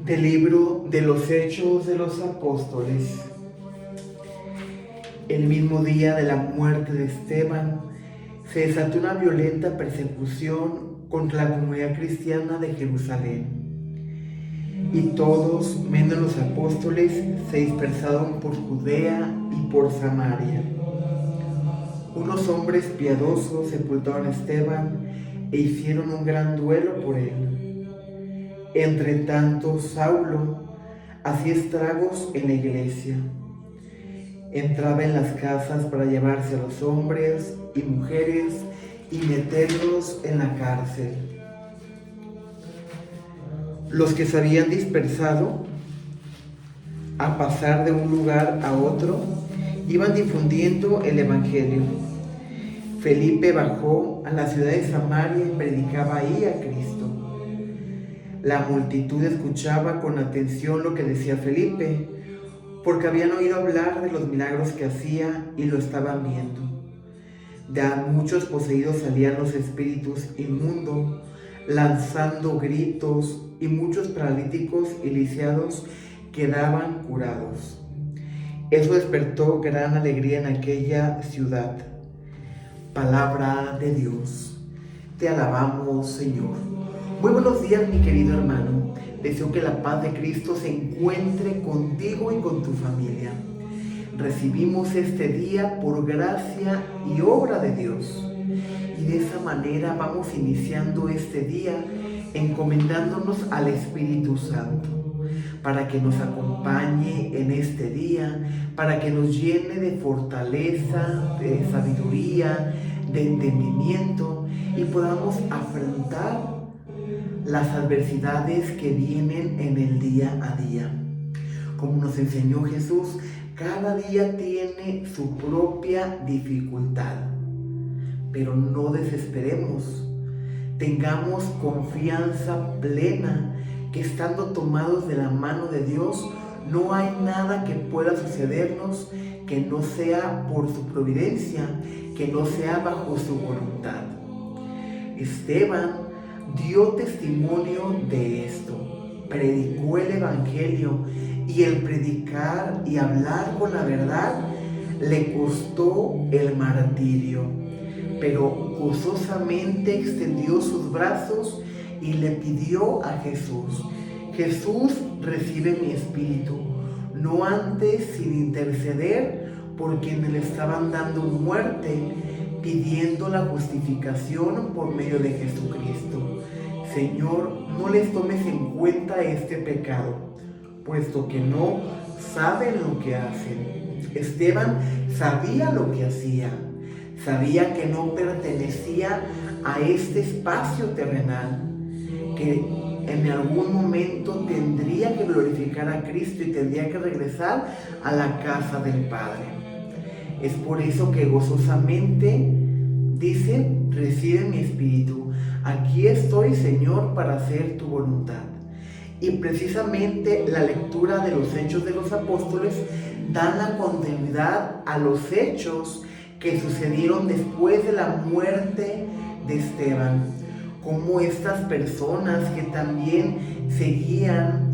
Del libro de los Hechos de los Apóstoles. El mismo día de la muerte de Esteban, se desató una violenta persecución contra la comunidad cristiana de Jerusalén. Y todos, menos los apóstoles, se dispersaron por Judea y por Samaria. Unos hombres piadosos sepultaron a Esteban e hicieron un gran duelo por él. Entre tanto, Saulo hacía estragos en la iglesia. Entraba en las casas para llevarse a los hombres y mujeres y meterlos en la cárcel. Los que se habían dispersado a pasar de un lugar a otro iban difundiendo el evangelio. Felipe bajó a la ciudad de Samaria y predicaba ahí a Cristo. La multitud escuchaba con atención lo que decía Felipe, porque habían oído hablar de los milagros que hacía y lo estaban viendo. De muchos poseídos salían los espíritus inmundos, lanzando gritos, y muchos paralíticos y lisiados quedaban curados. Eso despertó gran alegría en aquella ciudad. Palabra de Dios. Te alabamos, Señor. Muy buenos días, mi querido hermano. Deseo que la paz de Cristo se encuentre contigo y con tu familia. Recibimos este día por gracia y obra de Dios. Y de esa manera vamos iniciando este día encomendándonos al Espíritu Santo, para que nos acompañe en este día, para que nos llene de fortaleza, de sabiduría, de entendimiento y podamos afrontar las adversidades que vienen en el día a día. Como nos enseñó Jesús, cada día tiene su propia dificultad, pero no desesperemos. Tengamos confianza plena que estando tomados de la mano de Dios, no hay nada que pueda sucedernos que no sea por su providencia, que no sea bajo su voluntad. Esteban dio testimonio de esto, predicó el evangelio, y el predicar y hablar con la verdad le costó el martirio, pero gozosamente extendió sus brazos y le pidió a Jesús: Jesús, recibe mi espíritu, no antes sin interceder por quienes le estaban dando muerte, pidiendo la justificación por medio de Jesucristo. Señor, no les tomes en cuenta este pecado, puesto que no saben lo que hacen. Esteban sabía lo que hacía, sabía que no pertenecía a este espacio terrenal, que en algún momento tendría que glorificar a Cristo y tendría que regresar a la casa del Padre. Es por eso que gozosamente dice: recibe mi espíritu, aquí estoy, Señor, para hacer tu voluntad. Y precisamente la lectura de los Hechos de los Apóstoles da la continuidad a los hechos que sucedieron después de la muerte de Esteban. Como estas personas que también seguían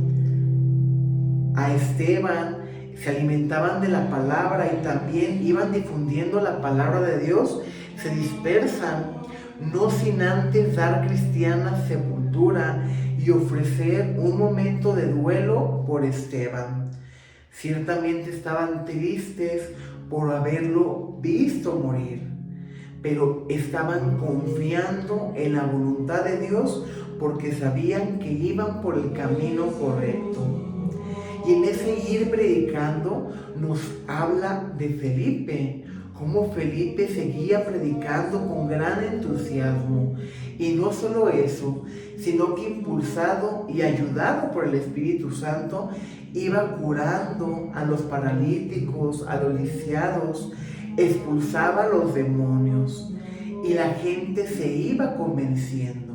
a Esteban, se alimentaban de la palabra y también iban difundiendo la palabra de Dios, se dispersan, no sin antes dar cristiana sepultura y ofrecer un momento de duelo por Esteban. Ciertamente estaban tristes por haberlo visto morir, pero estaban confiando en la voluntad de Dios porque sabían que iban por el camino correcto. Y en ese ir predicando nos habla de Felipe, cómo Felipe seguía predicando con gran entusiasmo. Y no solo eso, sino que impulsado y ayudado por el Espíritu Santo, iba curando a los paralíticos, a los lisiados, expulsaba a los demonios y la gente se iba convenciendo.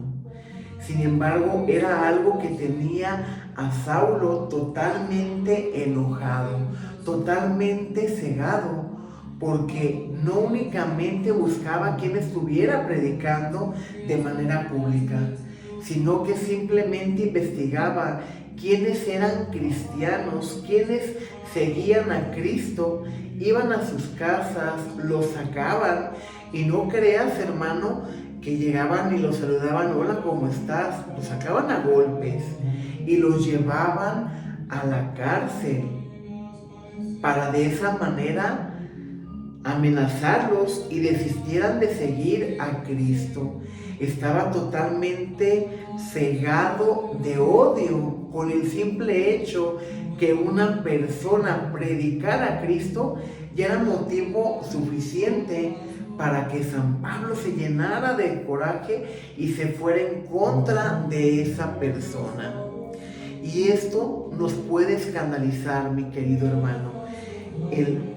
Sin embargo, era algo que tenía a Saulo totalmente enojado, totalmente cegado, porque no únicamente buscaba quien estuviera predicando de manera pública, sino que simplemente investigaba quienes eran cristianos, quienes seguían a Cristo, iban a sus casas, los sacaban, y no creas, hermano, que llegaban y los saludaban, hola, ¿cómo estás? Los sacaban a golpes y los llevaban a la cárcel para de esa manera amenazarlos y desistieran de seguir a Cristo. Estaba totalmente cegado de odio con el simple hecho que una persona predicara a Cristo ya era motivo suficiente para que San Pablo se llenara de coraje y se fuera en contra de esa persona. Y esto nos puede escandalizar, mi querido hermano,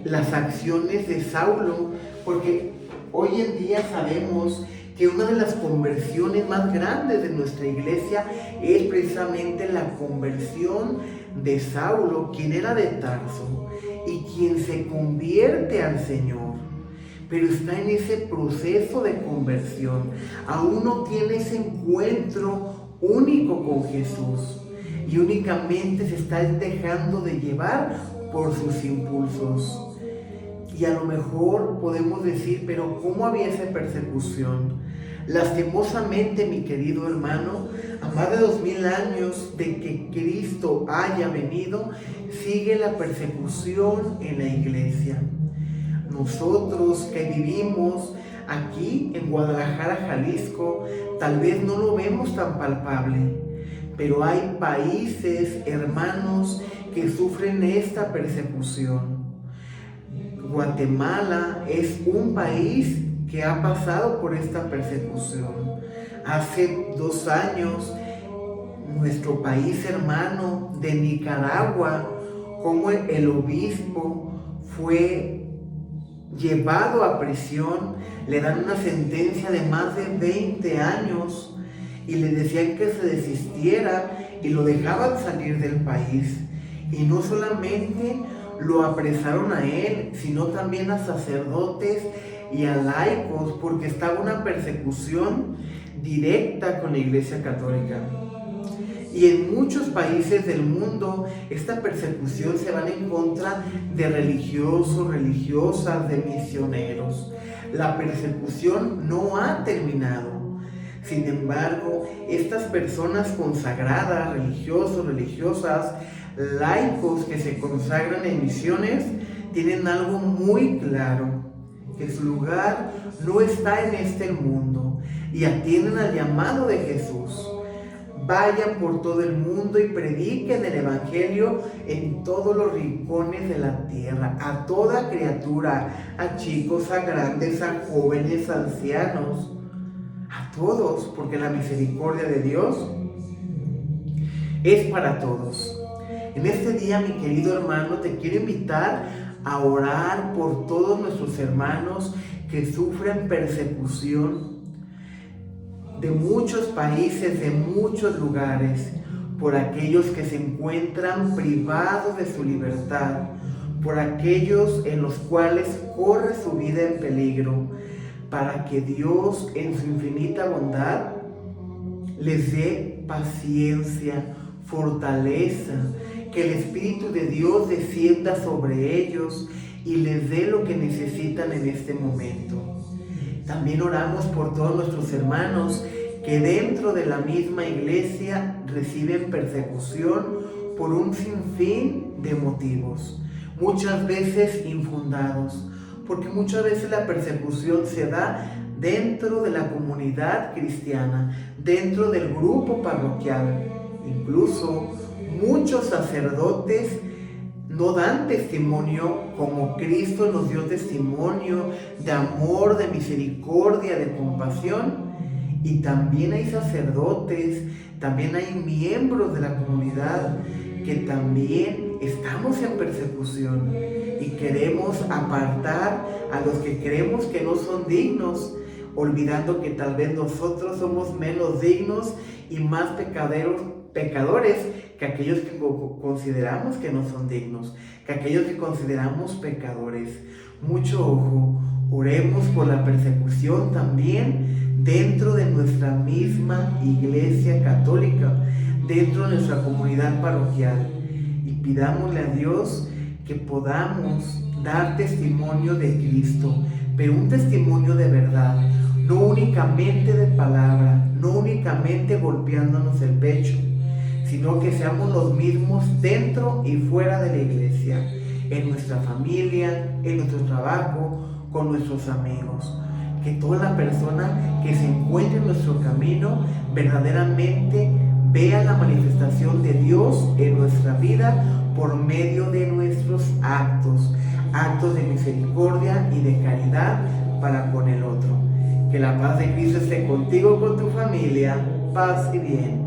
las acciones de Saulo, porque hoy en día sabemos que una de las conversiones más grandes de nuestra iglesia es precisamente la conversión de Saulo, quien era de Tarso y quien se convierte al Señor, pero está en ese proceso de conversión, aún no tiene ese encuentro único con Jesús y únicamente se está dejando de llevar por sus impulsos. Y a lo mejor podemos decir, pero ¿cómo había esa persecución? Lastimosamente, mi querido hermano, a más de 2000 años de que Cristo haya venido, sigue la persecución en la iglesia. Nosotros que vivimos aquí en Guadalajara, Jalisco, tal vez no lo vemos tan palpable, pero hay países, hermanos, que sufren esta persecución. Guatemala es un país que ha pasado por esta persecución. Hace 2 años, nuestro país hermano de Nicaragua, como el obispo fue llevado a prisión, le dan una sentencia de más de 20 años y le decían que se desistiera y lo dejaban salir del país. Y no solamente lo apresaron a él, sino también a sacerdotes y a laicos, porque estaba una persecución directa con la Iglesia Católica. Y en muchos países del mundo esta persecución se va en contra de religiosos, religiosas, de misioneros. La persecución no ha terminado. Sin embargo, estas personas consagradas, religiosos, religiosas, laicos que se consagran en misiones, tienen algo muy claro, que su lugar no está en este mundo, y atienden al llamado de Jesús. Vayan por todo el mundo y prediquen el Evangelio en todos los rincones de la tierra, a toda criatura, a chicos, a grandes, a jóvenes, a ancianos, a todos, porque la misericordia de Dios es para todos. En este día, mi querido hermano, te quiero invitar a orar por todos nuestros hermanos que sufren persecución de muchos países, de muchos lugares, por aquellos que se encuentran privados de su libertad, por aquellos en los cuales corre su vida en peligro, para que Dios en su infinita bondad les dé paciencia, fortaleza, que el Espíritu de Dios descienda sobre ellos y les dé lo que necesitan en este momento. También oramos por todos nuestros hermanos que dentro de la misma iglesia reciben persecución por un sinfín de motivos, muchas veces infundados, porque muchas veces la persecución se da dentro de la comunidad cristiana, dentro del grupo parroquial. Incluso muchos sacerdotes no dan testimonio como Cristo nos dio testimonio de amor, de misericordia, de compasión. Y también hay sacerdotes, también hay miembros de la comunidad que también estamos en persecución y queremos apartar a los que creemos que no son dignos, olvidando que tal vez nosotros somos menos dignos y más pecadores que aquellos que consideramos que no son dignos, que aquellos que consideramos pecadores. Mucho ojo, oremos por la persecución también dentro de nuestra misma Iglesia Católica, dentro de nuestra comunidad parroquial y pidámosle a Dios que podamos dar testimonio de Cristo, pero un testimonio de verdad, no únicamente de palabra, no únicamente golpeándonos el pecho, sino que seamos los mismos dentro y fuera de la iglesia, en nuestra familia, en nuestro trabajo, con nuestros amigos. Que toda la persona que se encuentre en nuestro camino verdaderamente vea la manifestación de Dios en nuestra vida por medio de nuestros actos de misericordia y de caridad para con el otro. Que la paz de Cristo esté contigo, con tu familia. Paz y bien.